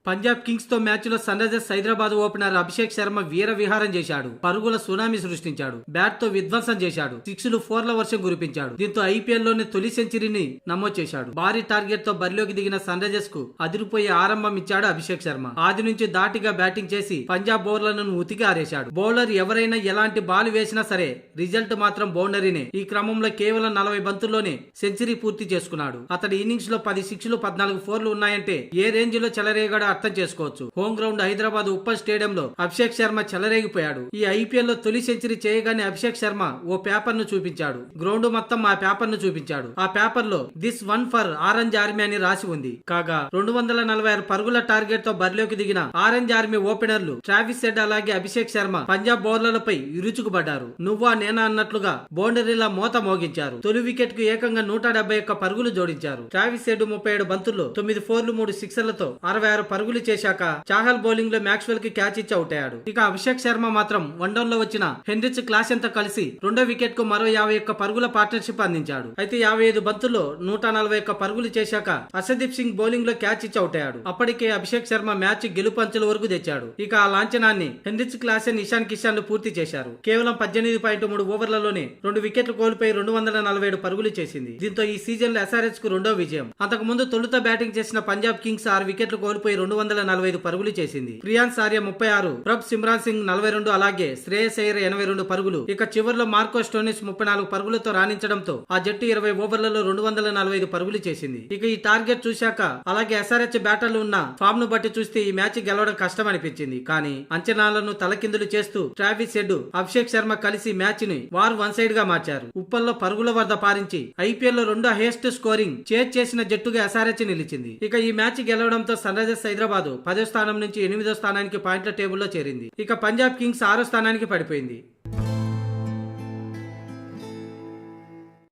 Punjab Kings తో match లో Sunrisers Hyderabad opener Abhishek Sharma వీర విహారం చేశాడు. పరుగుల సునామీ సృష్టించాడు. బ్యాట్ తో విధ్వంసం చేశాడు. 6లు 4ల వర్షం కురిపించాడు. దీంతో ఐపీఎల్ లోని తొలి సెంచరీని నమోదు చేశాడు. భారీ టార్గెట్ తో బరిలోకి దిగిన సన్ రైజర్స్ కు అదిరిపోయే ఆరంభం ఇచ్చాడు అభిషేక్ శర్మ. ఆది నుంచి ధాటిగా బ్యాటింగ్ చేసి పంజాబ్ బౌలర్లను ఉతికి ఆరేశాడు. బౌలర్ ఎవరైనా ఎలాంటి బాల్ వేసినా సరే రిజల్ట్ మాత్రం బౌండరీనే. ఈ క్రమంలో కేవలం 40 బంతుల్లోనే సెంచరీ పూర్తి చేసుకున్నాడు. అతడి ఇన్నింగ్స్ లో 10 6లు 14 4లు ఉన్నాయంటే ఏ రేంజ్ లో చెలరేగాడో అర్థం చేసుకోవచ్చు. హోమ్ గ్రౌండ్ హైదరాబాద్ ఉప్పల్ స్టేడియంలో అభిషేక్ శర్మ చెలరేగిపోయాడు. ఈ ఐపీఎల్ లో తొలి సెంచరీ చేయగానే అభిషేక్ శర్మ ఓ పేపర్ ను చూపించాడు. గ్రౌండ్ మొత్తం ఆ పేపర్ ను చూపించాడు. ఆ పేపర్ లో this one for orange army అని రాసి ఉంది. కాగా 246 పరుగుల టార్గెట్ తో బరిలోకి దిగిన ఆరెంజ్ ఆర్మీ ఓపెనర్లు ట్రావిస్ హెడ్ అలాగే అభిషేక్ శర్మ పంజాబ్ బౌలర్లపై ఇరుచుకుపడ్డారు. నువ్వా నేనా అన్నట్లుగా బౌండరీల మోత మోగించారు. తొలి వికెట్ కు ఏకంగా 171 పరుగులు జోడించారు. ట్రావిస్ హెడ్ 37 బంతుల్లో 9 4లు 3 సిక్సర్లతో 66 పరుగులు చేశాక చాహల్ బౌలింగ్ లో మ్యాక్స్వెల్ కి క్యాచ్ ఇచ్చి అవుట్ అయ్యాడు. ఇక అభిషేక్ శర్మ మాత్రం వన్డౌన్ లో వచ్చిన హెన్రిచ్ క్లాసెన్ తో కలిసి రెండో వికెట్ కు మరో 51 పరుగుల పార్ట్నర్షిప్ అందించాడు. అయితే 55 బంతుల్లో 141 పరుగులు చేశాక హర్షదీప్ సింగ్ బౌలింగ్ లో క్యాచ్ ఇచ్చి అవుట్ అయ్యాడు. అప్పటికే అభిషేక్ శర్మ మ్యాచ్ గెలుపు అంచుల వరకు తెచ్చాడు. ఇక ఆ లాంఛనాన్ని హెన్రిచ్ క్లాసెన్ ఇషాన్ కిషాన్ లు పూర్తి చేశారు. కేవలం 18.3 ఓవర్లలోనే 2 వికెట్లు కోల్పోయి 247 పరుగులు చేసింది. దీంతో ఈ సీజన్ లో ఎస్ఆర్హెచ్ కు రెండో విజయం. అంతకుముందు తొలుత బ్యాటింగ్ చేసిన పంజాబ్ కింగ్స్ 6 వికెట్లు కోల్పోయి 245 పరుగులు చేసింది. ప్రియాన్స్ ఆర్య 36, ప్రభ్ సిమ్రాన్ సింగ్ 42, అలాగే శ్రేయస్ అయ్యర్ 82 పరుగులు. ఇక చివర్లో మార్కో స్టోనిస్ 34 పరుగులతో రాణించడంతో ఆ జట్టు 20 ఓవర్లలో 245 పరుగులు చేసింది. ఇక ఈ టార్గెట్ చూశాక అలాగే ఎస్ఆర్హెచ్ బ్యాటర్లు ఉన్న ఫామ్ ను బట్టి చూస్తే ఈ మ్యాచ్ గెలవడం కష్టం అనిపించింది. కానీ అంచనాలను తలకిందులు చేస్తూ ట్రావిస్ హెడ్, అభిషేక్ శర్మ కలిసి మ్యాచ్ ని వారు వన్ సైడ్ గా మార్చారు. ఉప్పల్లో పరుగుల వద్ద పారించి ఐపీఎల్ లో రెండో హైయెస్ట్ స్కోరింగ్ చేసిన జట్టుగా ఎస్ఆర్హెచ్ నిలిచింది. ఇక ఈ మ్యాచ్ గెలవడంతో సన్ రైజర్స్ హైదరాబాద్ 10వ స్థానం నుంచి 8వ స్థానానికి పాయింట్ల టేబుల్లో చేరింది. ఇక పంజాబ్ కింగ్స్ 6వ స్థానానికి పడిపోయింది.